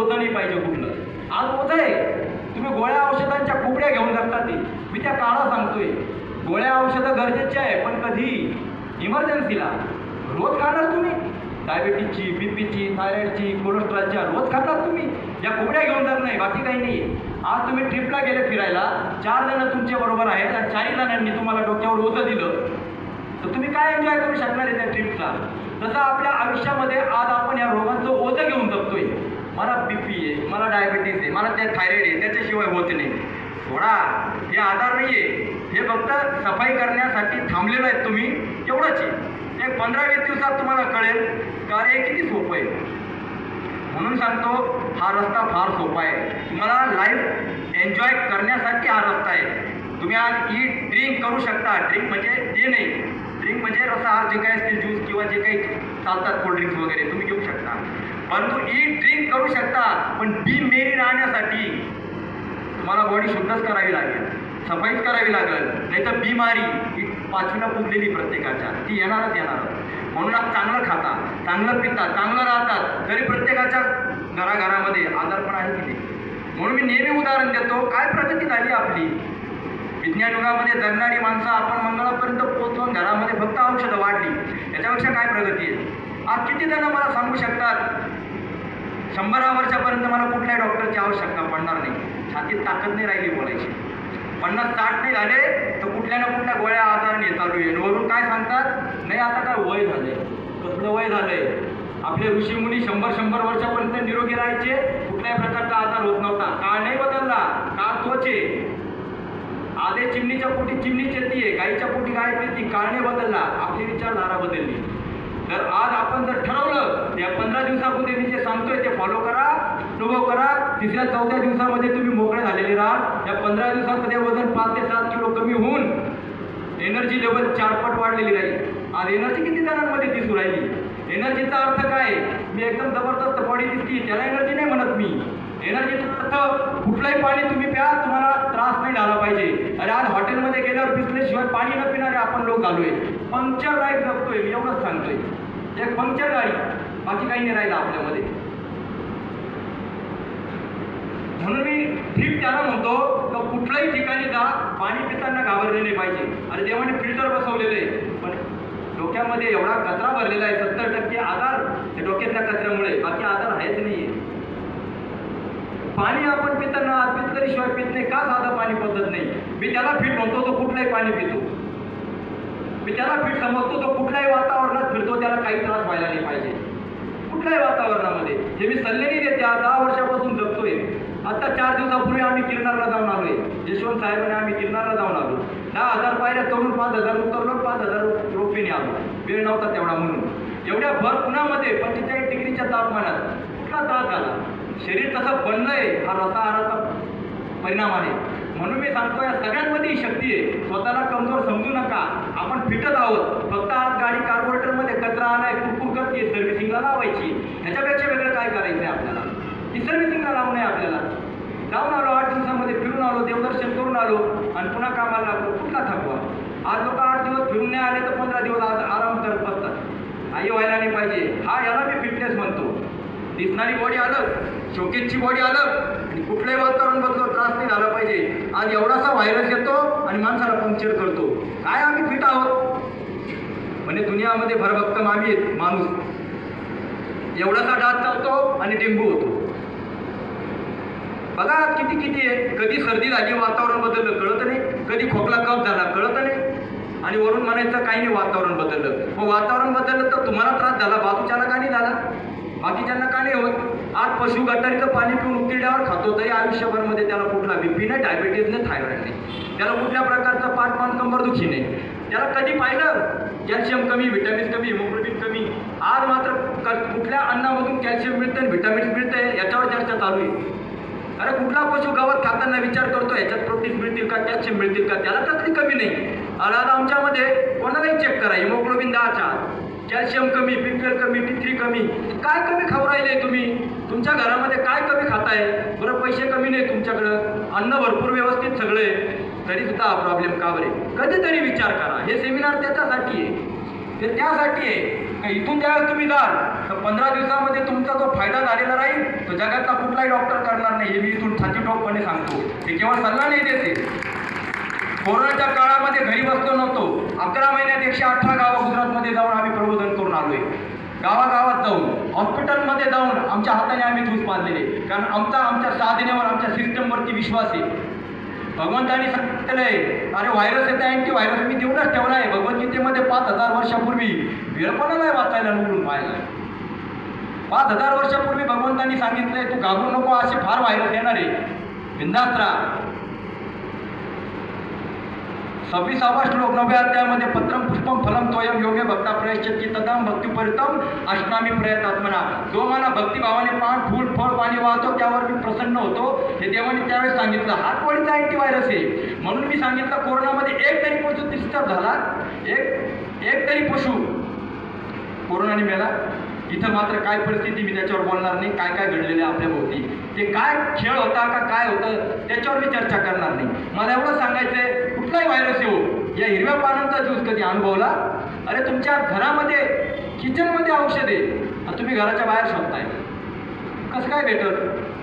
ओझं नाही पाहिजे कुठलं. आज ओझं आहे. तुम्ही गोळ्या औषधांच्या कुबड्या घेऊन जगता ते. मी त्या काळा सांगतोय, गोळ्या औषधं गरजेचे आहे, पण कधी इमर्जन्सीला. रोज खाणार तुम्ही डायबिटीजची, बीपीची, थायरॉइडची, कोलेस्ट्रॉलच्या रोज खातात तुम्ही. या कुबड्या घेऊन जात नाही, बाकी काही नाही. आज तुम्ही ट्रिपला गेले फिरायला, 4 जण तुमच्या बरोबर आहेत आणि 4 जणांनी तुम्हाला डोक्यावर ओझं दिलं, तर तुम्ही काय एन्जॉय करू शकणार आहे त्या ट्रिपला? तसं आपल्या आयुष्यामध्ये आज आपण या रोगांचं ओझं घेऊन जगतोय. मला बीपी आहे, मला डायबिटीज आहे, मला त्या थायरॉइड आहे, त्याच्याशिवाय होत नाही. थोडा हे आधार नाही आहे, हे फक्त सफाई करण्यासाठी थांबलेलं आहे तुम्ही, एवढंच आहे. एक 15-20 दिवसात तुम्हाला कळेल कार्य किती सोपं आहे. म्हणून सांगतो, हा रस्ता फार सोपा आहे. तुम्हाला लाईफ एन्जॉय करण्यासाठी हा रस्ता आहे. तुम्ही आज ईट ड्रिंक करू शकता. ड्रिंक म्हणजे ते नाही, ड्रिंक म्हणजे रसाहार जे काही असतील, ज्यूस किंवा जे काही चालतात कोल्ड्रिंक्स वगैरे तुम्ही घेऊ शकता. परंतु ईट ड्रिंक करू शकता, पण बी मेरी राहण्यासाठी तुम्हाला बॉडी शुद्धच करावी लागेल, सफाईच करावी लागेल. नाही तर बिमारी ही 5वीला पुजलेली प्रत्येकाच्या, ती येणारच येणार. म्हणून आज चांगलं खाता, चांगलं पिता, चांगलं राहतात, तरी प्रत्येकाच्या घराघरामध्ये आजारपण आहे की नाही. म्हणून मी नेहमी उदाहरण देतो, काय प्रगती झाली आपली. विज्ञान युगामध्ये जगणारी माणसं आपण मंगळापर्यंत पोहोचून घरामध्ये फक्त औषधं वाढली, याच्यापेक्षा काय प्रगती आहे. आज किती जण मला सांगू शकतात 100 वर्षापर्यंत मला कुठल्याही डॉक्टरची आवश्यकता पडणार नाही. छातीत ताकद नाही राहिली बोलायची. 50-60 नाही झाले तर कुठल्या ना कुठल्या गोळ्या आजाराने चालू आहे. वरून काय सांगतात, नाही आता काय वय झालंय. कसलं वय झालंय? आपले ऋषीमुनी 100 वर्षापर्यंत निरोगी राहायचे, कुठल्याही प्रकारचा आजार होत नव्हता. काळ नाही बदलला, काळ तोच आहे. आधे चिमणीच्या पोटी चिमणीच येते, गाईच्या पोटी गाय येते, काळ नाही बदलला, आपली विचारधारा बदलली. तर आज आपण जर ठरवलं, या 15 दिवसामध्ये मी जे सांगतोय ते फॉलो करा, अनुभव करा. 3-4 दिवसामध्ये तुम्ही मोकळे झालेले राहा. या 15 दिवसामध्ये वजन 5 ते 7 किलो कमी होऊन एनर्जी लेवल 4 पट वाढलेली राहील. आज एनर्जी किती जणांमध्ये दिसू राहिली? एनर्जीचा अर्थ काय? मी एकदम जबरदस्त बॉडी दिसती, त्याला एनर्जी नाही म्हणत मी. एनर्जीचा अर्थ कुठलंही पाणी तुम्ही प्या, तुम्हाला त्रास नाही झाला पाहिजे. अरे आज हॉटेलमध्ये गेल्यावर पिसल्याशिवाय पाणी न पिणारे आपण लोक आलोय. पंक्चर लाईफ जगतोय, मी एवढंच सांगतोय. एक पंक्चर गाडी, बाकी काही नाही राहिलं आपल्यामध्ये. म्हणून मी ट्रिप त्याला म्हणतो तर कुठल्याही ठिकाणी जा, पाणी पिताना घाबरले नाही पाहिजे. अरे देवाने फिल्टर बसवलेलं आहे, पण डोक्यामध्ये एवढा कचरा भरलेला आहे. 70% आजार त्या डोक्यातल्या कचऱ्यामुळे, बाकी आजार आहेच नाहीये. पाणी आपण पिताना पितकरीशिवाय पित नाही का? साधं पाणी पद्धत नाही. मी त्याला फिट म्हणतो तो कुठलाही पाणी पितो. मी त्याला फिट समजतो तो कुठल्याही वातावरणात फिरतो, त्याला काही त्रास व्हायला नाही पाहिजे कुठल्याही वातावरणामध्ये. हे मी सल्ले नाही देते, 10 वर्षापासून जगतोय. आता 4 दिवसापूर्वी आम्ही गिरनारला जाऊन आलोय. यशवंत साहेबांनी आम्ही गिरनारला जाऊन आलो. 10,000 पायऱ्या चढून 5,000 उतरलो, 5,000 रोपीने आलो. वेळ नव्हता तेवढा म्हणून. एवढ्या भर उन्हामध्ये 45 डिग्रीच्या तापमानात कुठला त्रास झाला? शरीर तसं बनलंय, हा रसाहाराचा परिणाम आहे. म्हणून मी सांगतो, या सगळ्यांमध्ये ही शक्ती आहे. स्वतःला कमजोर समजू नका, आपण फिटच आहोत. फक्त आज गाडी कार्बोरेटरमध्ये कचरा आलाय, कुरकुर करते, सर्व्हिसिंगला लावायची. ह्याच्यापेक्षा वेगळं काय करायचं आहे आपल्याला? ही सर्व्हिसिंगला लावून आहे आपल्याला. जाऊन आलो 8 दिवसामध्ये, फिरून आलो, देवदर्शन करून आलो आणि पुन्हा कामाला लागलो. कुठला थकवा? आज लोक 8 दिवस फिरून नाही आले तर 15 दिवस आज आराम करत बसतात. आई व्हायला नाही पाहिजे. हा याला मी फिटनेस म्हणतो. दिसणारी बॉडी अलग, शोकेजची बॉडी अलग, आणि कुठलंही वातावरण बदलो, त्रास नाही झाला पाहिजे. आज एवढासा व्हायरस येतो आणि माणसाला पंक्चर करतो. काय आम्ही फिट आहोत म्हणजे दुनियामध्ये भरभक्कम आम्ही आहेत. माणूस एवढासा डास चालतो आणि डेंगू होतो. बघा किती किती आहे. कधी सर्दी झाली, वातावरण बदललं, कळत नाही. कधी खोकला कफ झाला, कळत नाही. आणि वरून म्हणायचं काही नाही, वातावरण बदललं. मग वातावरण बदललं तर तुम्हाला त्रास झाला, बाजूच्याला का नाही झाला? बाकीच्यांना का नाही होत? आज पशु गटारीचं पाणी पिऊन उकळल्यावर खातो, तरी आयुष्यभरामध्ये त्याला कुठला बीपी नाही, डायबिटीज नाही, थायरॉइड नाही, त्याला कुठल्या प्रकारचं पाठ मान कंबरदुखी नाही. त्याला कधी पाहिलं कॅल्शियम कमी, व्हिटॅमिन कमी, हिमोग्लोबिन कमी. आज मात्र कुठल्या अन्नामधून कॅल्शियम मिळतं आणि व्हिटॅमिन्स मिळतंय याच्यावर चर्चा चालू आहे. अरे कुठला पशु गवत खाताना विचार करतो ह्याच्यात प्रोटीन मिळतील का, कॅल्शियम मिळतील का? त्याला कसली कमी नाही. आणि आज आमच्यामध्ये कोणालाही चेक करा, हिमोग्लोबिन 10च्या, कॅल्शियम कमी, B12 कमी, D3 कमी. काय कमी खाऊ राहिले तुम्ही? तुमच्या घरामध्ये काय कमी खाताय? बरं पैसे कमी नाही तुमच्याकडं, अन्न भरपूर व्यवस्थित सगळे, तरी सुद्धा हा प्रॉब्लेम का बरे? कधीतरी विचार करा. हे सेमिनार त्याच्यासाठी आहे, ते त्यासाठी आहे का इथून ज्यावेळेस तुम्ही जाल तर 15 दिवसामध्ये तुमचा जो फायदा झालेला राहील तो जगातला कुठलाही डॉक्टर करणार नाही, हे मी इथून ठाकीठोकपणे सांगतो. ते केवळ सल्ला नाही देते. कोरोनाच्या काळामध्ये घरी बसलो नव्हतो. 11 महिन्यात 118 गावं गुजरातमध्ये जाऊन आम्ही प्रबोधन करून आलोय. गावागावात जाऊन, हॉस्पिटलमध्ये जाऊन आमच्या हाताने आम्ही धूस बांधलेले, कारण आमच्या साधनेवर, आमच्या सिस्टमवरती विश्वास आहे. भगवंतांनी सांगितलंय, अरे व्हायरस येते अँटीव्हायरस मी देऊनच ठेवला आहे. भगवद्गीतेमध्ये 5000 वर्षापूर्वी वेळपणाला वाचायला निवडून पाहायला. 5000 वर्षापूर्वी भगवंतांनी सांगितलंय, तू घाबरू नको, असे फार व्हायरस येणार आहे, बिंदास्त राहा. 26वा श्लोक 9व्या अध्यायामध्ये पत्रम पुष्पम फलम तोयम योगे भक्ता प्रयच्छति तदाम भक्तिपरितम अष्टामी प्रयतात्मना. जो मला भक्तिभावाने फूल फळ पाणी वाहतो त्यावर मी प्रसन्न होतो, हे देवाने त्यावेळेस सांगितलं. हा कोणता अँटीव्हायरस आहे म्हणून मी सांगितलं, कोरोनामध्ये एक तरी पशु डिस्टर्ब झाला, एक तरी पशु कोरोनाने मेला. इथं मात्र काय परिस्थिती मी त्याच्यावर बोलणार नाही. काय काय घडलेलं आहे आपल्या भोवती, ते काय खेळ होता का काय होतं त्याच्यावर मी चर्चा करणार नाही. मला एवढं सांगायचंय, कुठलाही व्हायरस येऊ, या हिरव्या पानांचा ज्यूस कधी अनुभवला? अरे तुमच्या घरामध्ये किचनमध्ये औषध आहे, तुम्ही घराच्या बाहेर शोधताय, कसं काय भेटत?